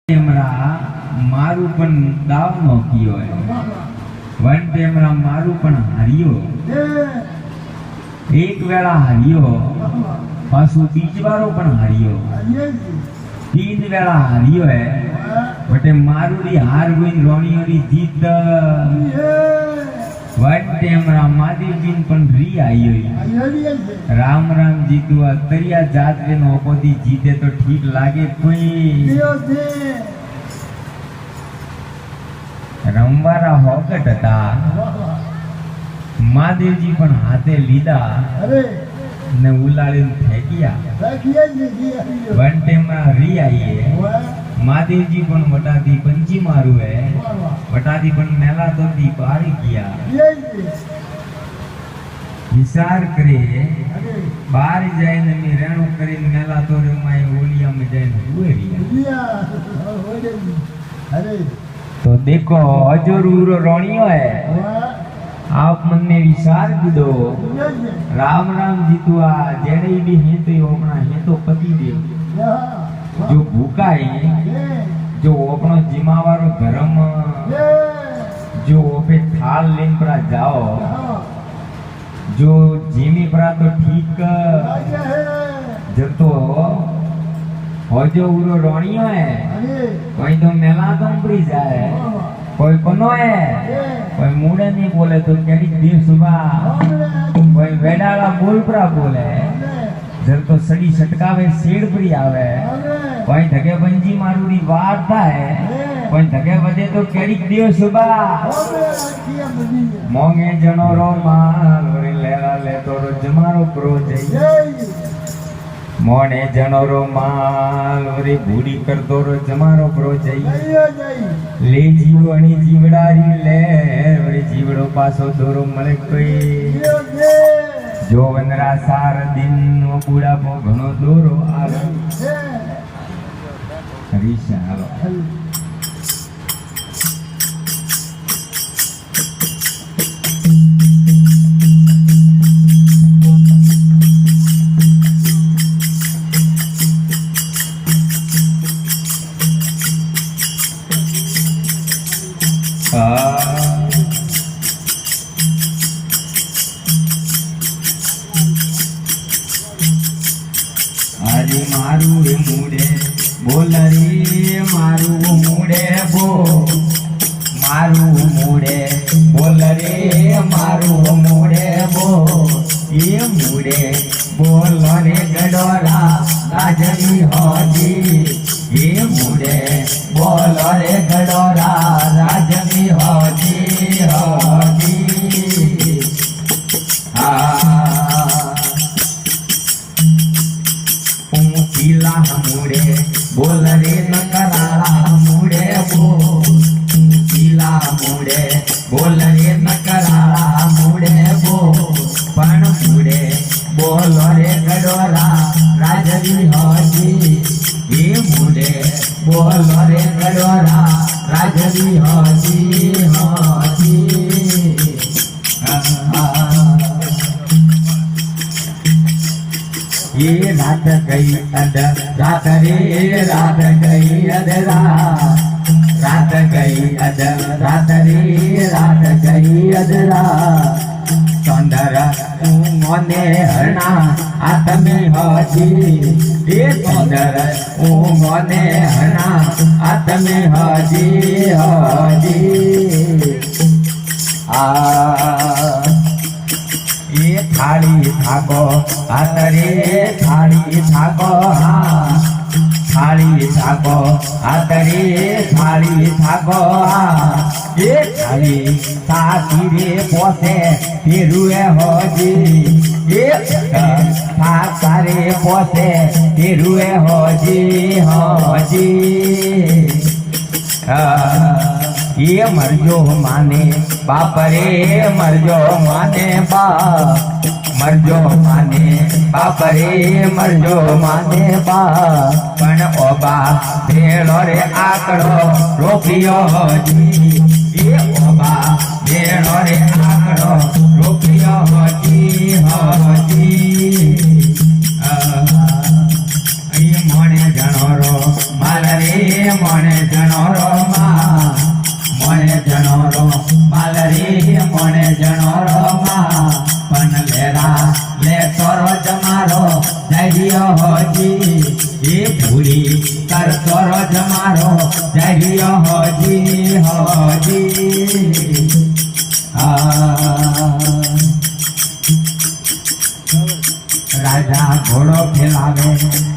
मारू पण दाव नो कियो है वन टेमरा मारू पण हारियो एक वेला हारियो पासु बीज बारो पण हारियो तीन वेला हारियो है बटे मारू री हार गोइन रोणियो री जीत वन टेमरा मादी जीन पण री आयो राम राम जीतू तरिया जात रे नो ओपोदी जीते तो ठीक लागे कोई रमवारा होकट था महादेव जी पण हाथे लीधा ने उलाड़ीने फेंकिया वन टेमरा री आई है महादेव जी पण वटाती पंची मारू है वटाती पण मेला तो दी पारी किया विचार करे बाहर जाए ने मी रेणु करीन मेला तो रे माई ओलिया में जाए हुए रिया तो देखो अजरूर रोणियो है आप मन में विचार दो राम राम जी तो आ जेड़े भी हैं तो अपना है तो पति देव जो भूखा है जो अपनो जिम्मेवारो धर्म जो पे थाल लेन परा जाओ जो जिमी परा तो ठीक जब तो हो जो उरो रोणियो है कोई तो मेला तो पड़ी जाए कोई कोनो है कोई मुड़े नहीं बोले तो केड़ी देव सुबह कोई वेडाला बोल परा बोले जब तो सड़ी छटकावे सेड़ परी आवे कोई धके बंजी मारूरी वार्ता है कोई धके बजे तो केड़ी देव सुबह मोंगे जनो रो माल रे लेला ले तो जमारो प्रो जई मोने जनोरो माल रे बूढ़ी कर दो रो जमारो प्रो जई ले जीवणी जीवडारी ले रे जीवड़ो पासो दोरो मळे कोई जो वनरा सार दिन वो बूढ़ा पो घणो दोरो आवे हरीशा हालो अरे मारू रे मुड़े बोल रे मारू मुड़े मारू मुड़े बोल रे मारू मुड़े ये मुड़े बोल रे गडोरा राजनी होजी ये मुड़े बोल रे गडोरा राजनी होजी होजी पीला मुड़े बोल रे नकराला मुड़े पीला मुड़े बोल रे नकराला मुड़े पण मुड़े बोल रे गडोरा राजवी होजी ये मुड़े बोल रे गडोरा राजवी होजी होजी ये रात गई अध रात रे रात गई अध रात गई अध रात रे रात गई अध चंदर मोने हरणा आत्मी होजी ये चंदर मोने हरणा आत्मी होजी होजी ये थाली थाको आतरे थाली थाको हाँ थाली थाको आतरे थाली थाको हाँ ये थाली साथी रे पोसे तेरुए होजी ये सारे पोसे तेरुए होजी होजी ये मरजो माने बाप रे मरजो माने बाप मरजो माने बाप रे मरजो माने बाप पण ओबा भेड़ो रे आकड़ो रोपियो होजी ये ओबा भेड़ो रे आकड़ो रोपियो होजी होजी ये मोने जनो रो માલ રે મને જણોરો માં મને જણોરો માલ રે મને જણોરો માં પણ લેરા લે તોરો જમારો જઈયો હોજી એ ભૂલી કર તોરો જમારો જઈયો હોજી હોજી રાજા ઘોડો ફેલાવે